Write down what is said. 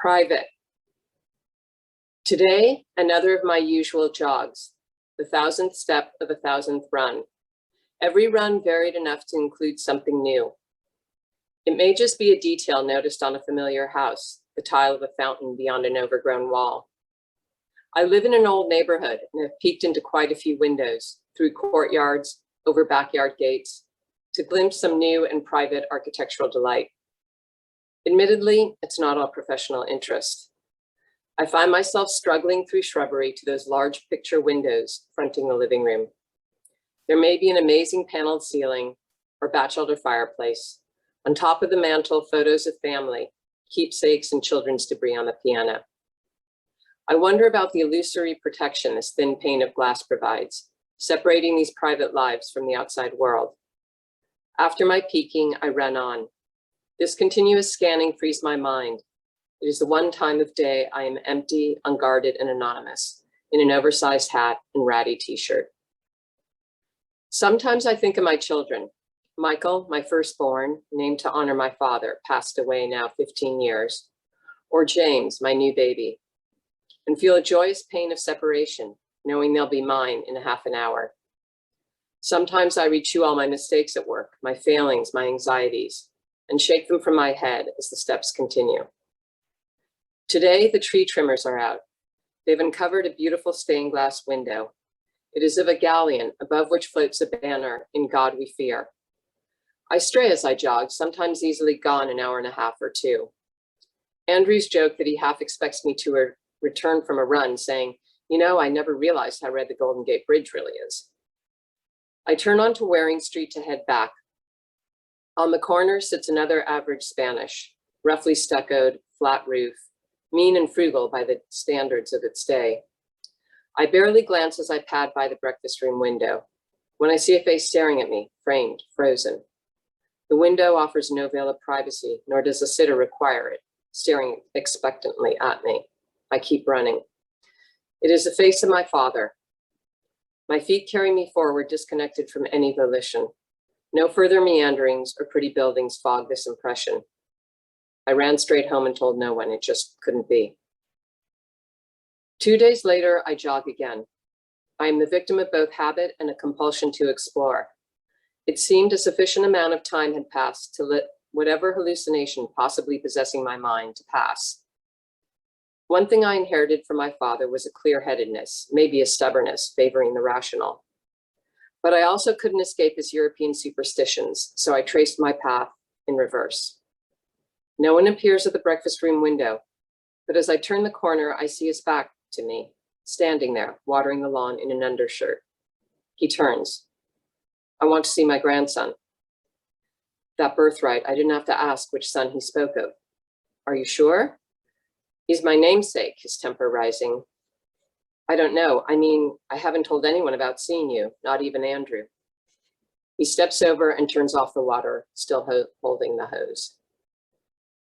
Private. Today, another of my usual jogs, the 1,000th step of a 1,000th run. Every run varied enough to include something new. It may just be a detail noticed on a familiar house, the tile of a fountain beyond an overgrown wall. I live in an old neighborhood and have peeked into quite a few windows, through courtyards, over backyard gates, to glimpse some new and private architectural delight. Admittedly, it's not all professional interest. I find myself struggling through shrubbery to those large picture windows fronting the living room. There may be an amazing paneled ceiling or bachelor fireplace. On top of the mantle, photos of family, keepsakes, and children's debris on the piano. I wonder about the illusory protection this thin pane of glass provides, separating these private lives from the outside world. After my peeking, I run on. This continuous scanning frees my mind. It is the one time of day I am empty, unguarded, and anonymous, in an oversized hat and ratty t-shirt. Sometimes I think of my children. Michael, my firstborn, named to honor my father, passed away now 15 years, or James, my new baby, and feel a joyous pain of separation, knowing they'll be mine in a half an hour. Sometimes I rechew all my mistakes at work, my failings, my anxieties, and shake them from my head as the steps continue. Today, the tree trimmers are out. They've uncovered a beautiful stained glass window. It is of a galleon, above which floats a banner, "In God We Fear." I stray as I jog, sometimes easily gone an hour and a half or two. Andrew's joke that he half expects me to return from a run, saying, "You know, I never realized how red the Golden Gate Bridge really is." I turn onto Waring Street to head back. On the corner sits another average Spanish, roughly stuccoed, flat roof, mean and frugal by the standards of its day. I barely glance as I pad by the breakfast room window, when I see a face staring at me, framed, frozen. The window offers no veil of privacy, nor does the sitter require it, staring expectantly at me. I keep running. It is the face of my father. My feet carry me forward, disconnected from any volition. No further meanderings or pretty buildings fog this impression. I ran straight home and told no one. It just couldn't be. 2 days later, I jog again. I am the victim of both habit and a compulsion to explore. It seemed a sufficient amount of time had passed to let whatever hallucination possibly possessing my mind to pass. One thing I inherited from my father was a clear-headedness, maybe a stubbornness favoring the rational. But I also couldn't escape his European superstitions, so I traced my path in reverse. No one appears at the breakfast room window, but as I turn the corner, I see his back to me, standing there, watering the lawn in an undershirt. He turns. "I want to see my grandson." That birthright, I didn't have to ask which son he spoke of. "Are you sure?" "He's my namesake," his temper rising. "I don't know. I mean, I haven't told anyone about seeing you, not even Andrew." He steps over and turns off the water, still holding the hose.